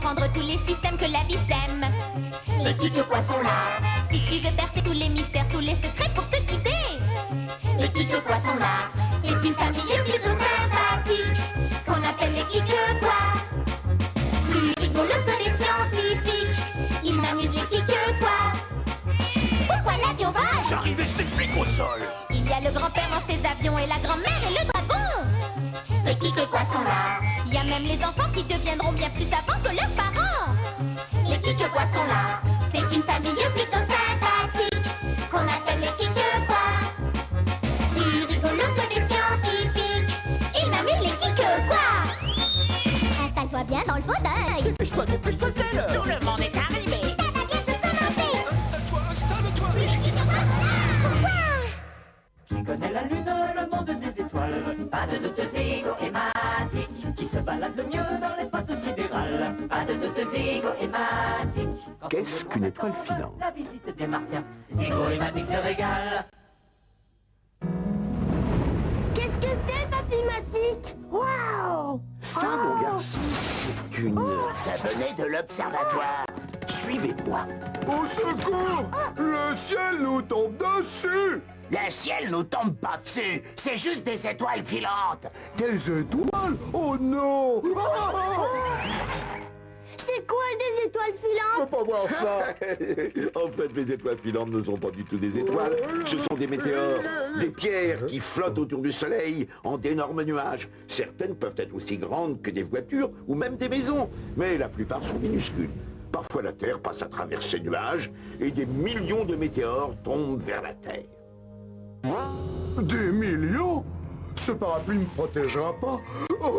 comprendre tous les systèmes que la vie sème. Les Kik quoi sont là. Si tu veux percer tous les mystères, tous les secrets pour te guider. Les Kik quoi sont là. C'est une famille plutôt sympathique qu'on appelle les Kik quoi. Plus rigolo que les scientifiques, ils m'amusent les Kik quoi. Pourquoi l'avion vole? J'arrive et je t'explique au sol. Il y a le grand-père dans ses avions et la grand-mère et le dragon. Les Kik quoi sont là. Il y a même les enfants qui deviendront bien plus savants que leurs parents. Les Kik quoi sont là. C'est une famille plutôt sympathique qu'on appelle les Kik quoi. Plus rigolo que des scientifiques, ils m'amusent les Kik quoi. Installe-toi bien dans le fauteuil. Dépêche-toi, Zelle. Tout le monde est arrivé. Ça va bien se commencer. Installe-toi. Les Kik quoi sont là. Qui connaît la lune, le monde des étoiles. Pas de doute, Zigo et Matic. Qui se balade le mieux dans l'espace sidéral. Pas de doute, Zigo et Matic. Qu'est-ce qu'une étoile filante? La visite des Martiens. Zigo et Matic se régalent. Qu'est-ce que c'est, Papy-Matic? Waouh! Ça, mon garçon, c'est une... Ça venait de l'observatoire. Suivez-moi. Au secours! Le ciel nous tombe dessus! Le ciel nous tombe pas dessus. C'est juste des étoiles filantes. Des étoiles? Oh non! C'est quoi des étoiles Je filantes? peux pas voir ça! En fait, les étoiles filantes ne sont pas du tout des étoiles. Ce sont des météores, des pierres qui flottent autour du soleil en d'énormes nuages. Certaines peuvent être aussi grandes que des voitures ou même des maisons, mais la plupart sont minuscules. Parfois, la Terre passe à travers ces nuages et des millions de météores tombent vers la Terre. Des millions? Ce parapluie ne me protégera pas. Oh!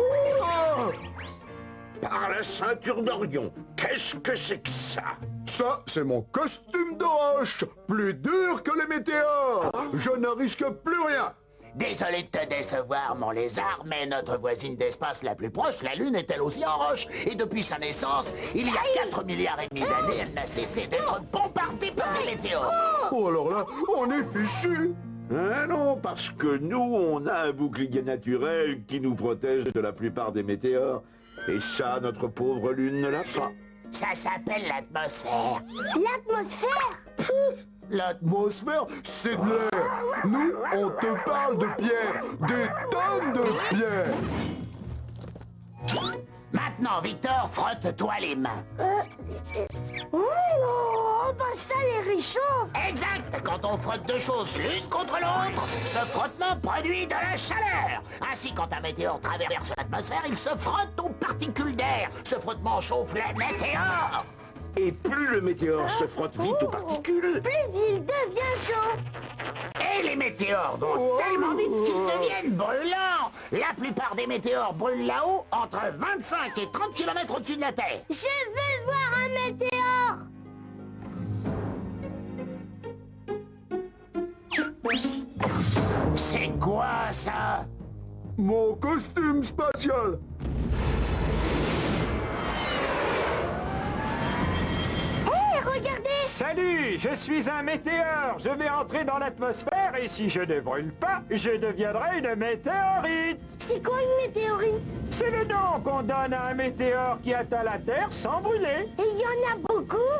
Par la ceinture d'Orion, qu'est-ce que c'est que ça? Ça, c'est mon costume de roche, plus dur que les météores. Je ne risque plus rien. Désolé de te décevoir, mon lézard, mais notre voisine d'espace la plus proche, la Lune, est elle aussi en roche. Et depuis sa naissance, il y a 4 milliards et demi d'années, elle n'a cessé d'être bombardée par des météores. Oh, alors là, on est fichu. Ah non, parce que nous, on a un bouclier naturel qui nous protège de la plupart des météores. Et ça, notre pauvre Lune ne l'a pas. Ça s'appelle l'atmosphère. L'atmosphère? L'atmosphère, c'est de l'air. Nous, on te parle de pierre, des tonnes de pierres. Maintenant, Victor, frotte-toi les mains. Oh, bah ça les réchauffe. Exact. Quand on frotte deux choses l'une contre l'autre, ce frottement produit de la chaleur. Ainsi, quand un météore traverse l'atmosphère, il se frotte aux particules d'air. Ce frottement chauffe les météores. Et plus le météore se frotte vite aux particules, Plus il devient chaud. Et les météores vont tellement vite qu'ils deviennent brûlants. La plupart des météores brûlent là-haut entre 25 et 30 km au-dessus de la Terre. Je veux voir un météore. C'est quoi ça? Mon costume spatial. Regardez. Salut, je suis un météore. Je vais entrer dans l'atmosphère et si je ne brûle pas, je deviendrai une météorite. C'est quoi une météorite? C'est le nom qu'on donne à un météore qui atteint la Terre sans brûler. Et il y en a beaucoup?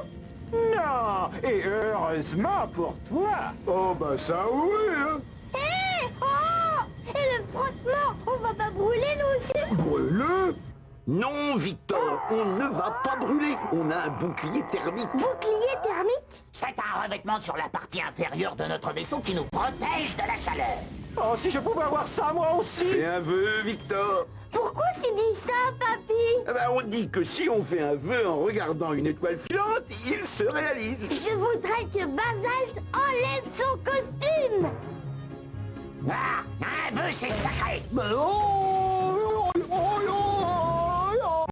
Non, et heureusement pour toi. Oh, bah ça oui, hein. Hé! Oh! Et le frottement, on va pas brûler nous aussi? Brûleux? non, Victor, on ne va pas brûler. On a un bouclier thermique. Bouclier thermique? C'est un revêtement sur la partie inférieure de notre vaisseau qui nous protège de la chaleur. Oh, si je pouvais avoir ça moi aussi. Fais un vœu, Victor. Pourquoi tu dis ça, papy? Eh ben, on dit que si on fait un vœu en regardant une étoile filante, il se réalise. Je voudrais que Basalt enlève son costume. Ah, un vœu, c'est sacré. Mais oh, oh, oh, oh, oh, oh.